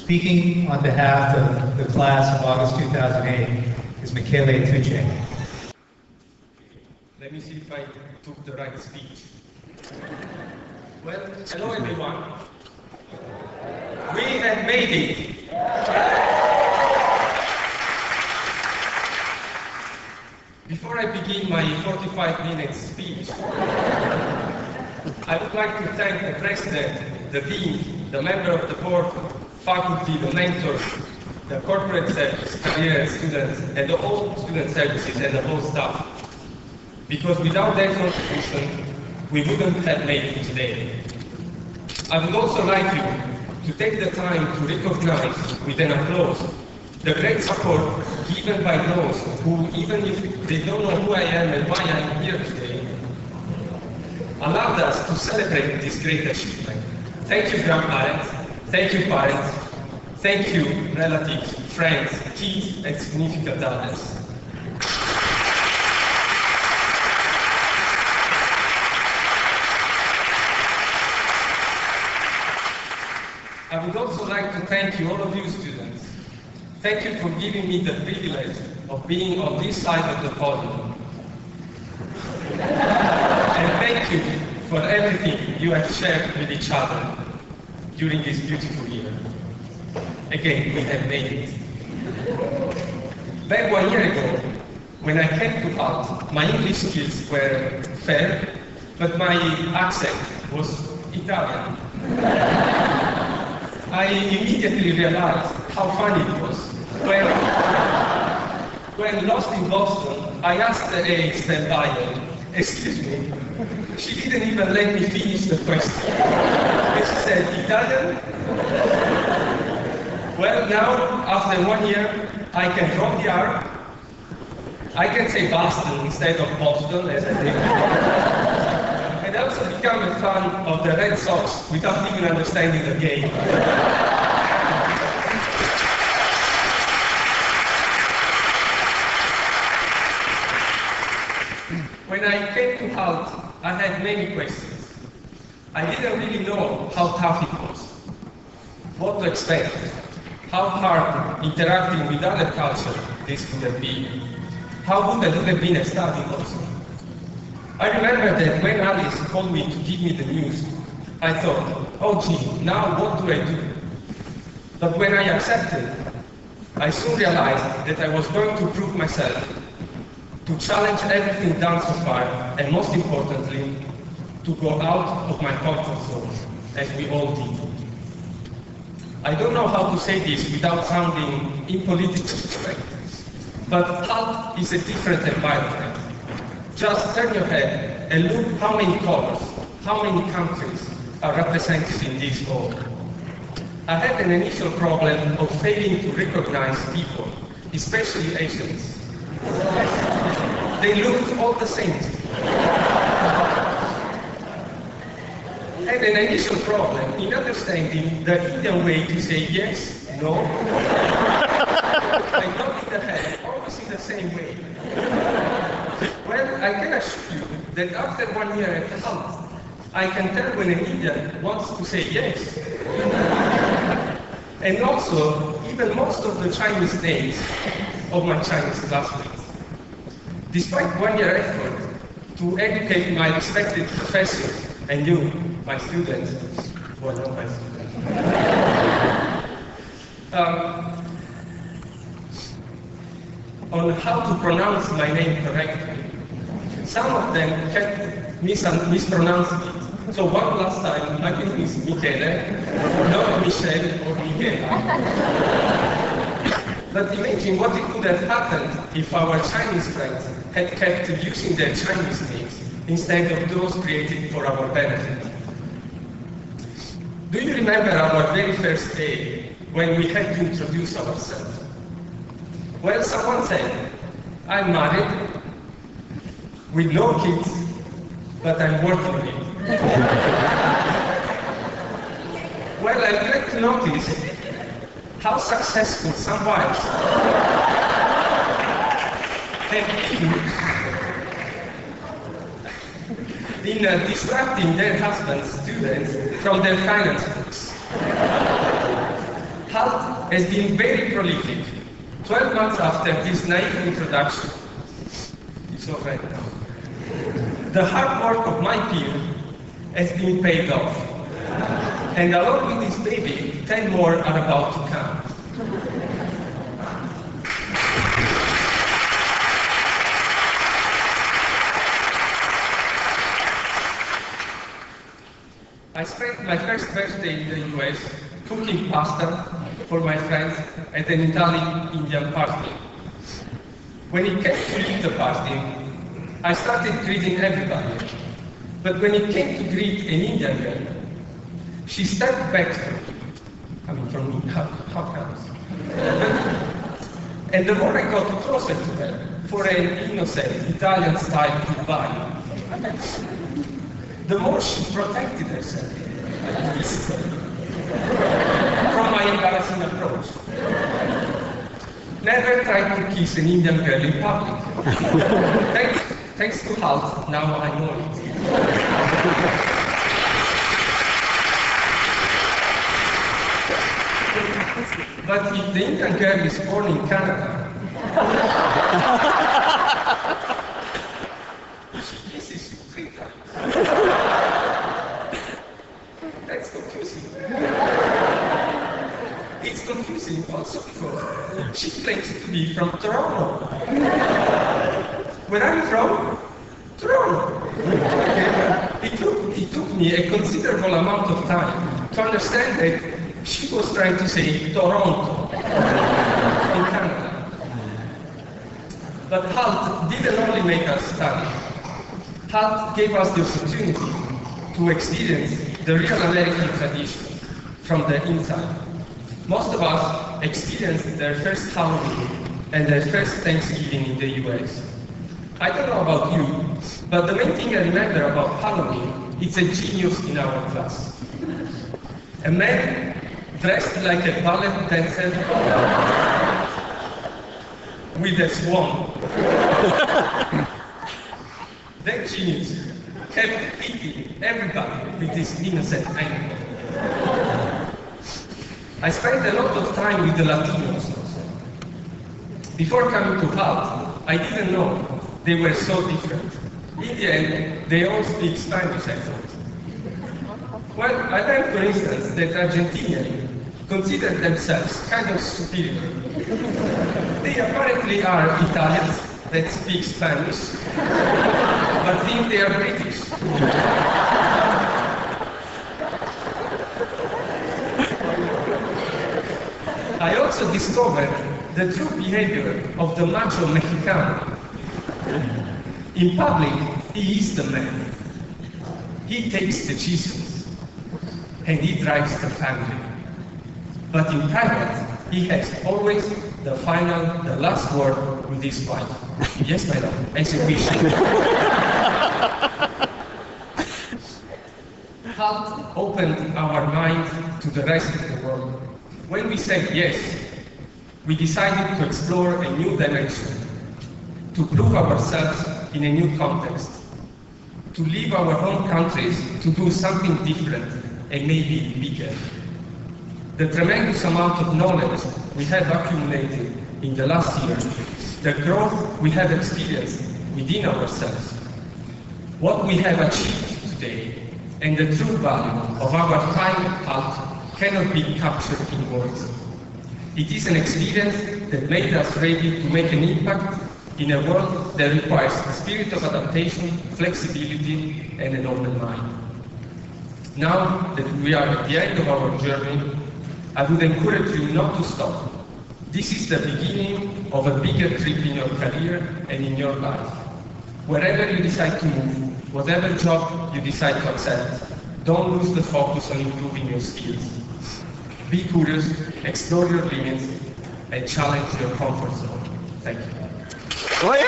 Speaking on behalf of the class of August 2008 is Michele Tucci. Let me see if I took the right speech. Well, hello everyone. We have made it. Before I begin my 45-minute speech, I would like to thank the President, the Dean, the member of the board, faculty, the mentors, the corporate service, career students, and the whole student services and the whole staff. Because without their contribution, we wouldn't have made it today. I would also like you to take the time to recognize with an applause the great support given by those who, even if they don't know who I am and why I'm here today, allowed us to celebrate this great achievement. Thank you, grandparents. Thank you, parents. Thank you, relatives, friends, kids, and significant others. I would also like to thank you, all of you students. Thank you for giving me the privilege of being on this side of the podium. And thank you for everything you have shared with each other during this beautiful year. Again, we have made it. Back 1 year ago, when I came to Hult, my English skills were fair, but my accent was Italian. I immediately realized how funny it was. When lost in Boston, I asked a standby, excuse me. She didn't even let me finish the question. And she said, Italian? Well, now, after 1 year, I can drop the R. I can say Boston instead of Boston, as I did. And I also become a fan of the Red Sox without even understanding the game. When I came to Hult, I had many questions. I didn't really know how tough it was, what to expect, how hard interacting with other cultures this would have been, how good I would have been at studying also. I remember that when Alice called me to give me the news, I thought, oh gee, now what do I do? But when I accepted, I soon realized that I was going to prove myself, to challenge everything done so far, and most importantly, to go out of my comfort zone, as we all did. I don't know how to say this without sounding impolitically correct, but Hult is a different environment. Just turn your head and look how many colors, how many countries are represented in this hall. I had an initial problem of failing to recognize people, especially Asians. They looked all the same. I had an initial problem in understanding the Indian way to say yes, no, and nodding the head, always in the same way. Well, I can assure you that after 1 year at Hult, I can tell when an Indian wants to say yes. And also, even most of the Chinese names of my Chinese classmates. Despite 1 year effort to educate my respected professors and you, my students, well, not my students, on how to pronounce my name correctly, some of them kept mispronouncing it. So one last time, I think it's Michele, not Michelle or Michela. But imagine what it could have happened if our Chinese friends had kept using their Chinese names instead of those created for our benefit. Do you remember our very first day when we had to introduce ourselves? Well, someone said, I'm married, with no kids, but I'm working on it. Well, I'm glad to notice how successful some wives have been in distracting their husbands' students from their finance books. Hult has been very prolific. 12 months after his naive introduction, it's all right now. The hard work of my peer has been paid off. And along with this baby, 10 more are about to come. I spent my first birthday in the US cooking pasta for my friends at an Italian-Indian party. When it came to leave the party, I started greeting everybody. But when it came to greet an Indian girl, she stepped back from me, how comes? And the more I got closer to her for an innocent Italian-style goodbye, the more she protected herself from my embarrassing approach. Never try to kiss an Indian girl in public. Thanks to Hult, now I know it. But if the Indian girl is born in Canada, she kisses you 3 times. That's confusing. It's confusing also because she claims to be from Toronto. Where are you from? Toronto. It took me a considerable amount of time to understand that she was trying to say Toronto in Canada. But Hult didn't only make us study. Hult gave us the opportunity to experience the real American tradition from the inside. Most of us experienced their first Halloween and their first Thanksgiving in the US. I don't know about you, but the main thing I remember about Halloween is a genius in our class. A man dressed like a ballet dancer with a swan. That genius kept beating everybody with his innocent anger. I spent a lot of time with the Latinos also. Before coming to Hult, I didn't know they were so different. In the end, they all speak Spanish, I thought. Well, I learned, for instance, that Argentinians consider themselves kind of superior. They apparently are Italians that speak Spanish, but think they are British. I also discovered the true behavior of the macho Mexicano. In public, he is the man. He takes the decisions, and he drives the family. But in private, he has always the last word with his wife. Yes, madam, as you wish. Hult opened our mind to the rest of the world. When we said yes, we decided to explore a new dimension, to prove ourselves in a new context, to leave our home countries to do something different and maybe bigger. The tremendous amount of knowledge we have accumulated in the last year, the growth we have experienced within ourselves, what we have achieved today, and the true value of our time at Hult cannot be captured in words. It is an experience that made us ready to make an impact in a world that requires a spirit of adaptation, flexibility, and an open mind. Now that we are at the end of our journey, I would encourage you not to stop. This is the beginning of a bigger trip in your career and in your life. Wherever you decide to move, whatever job you decide to accept, don't lose the focus on improving your skills. Be curious, explore your limits, and challenge your comfort zone. Thank you. Woohoo!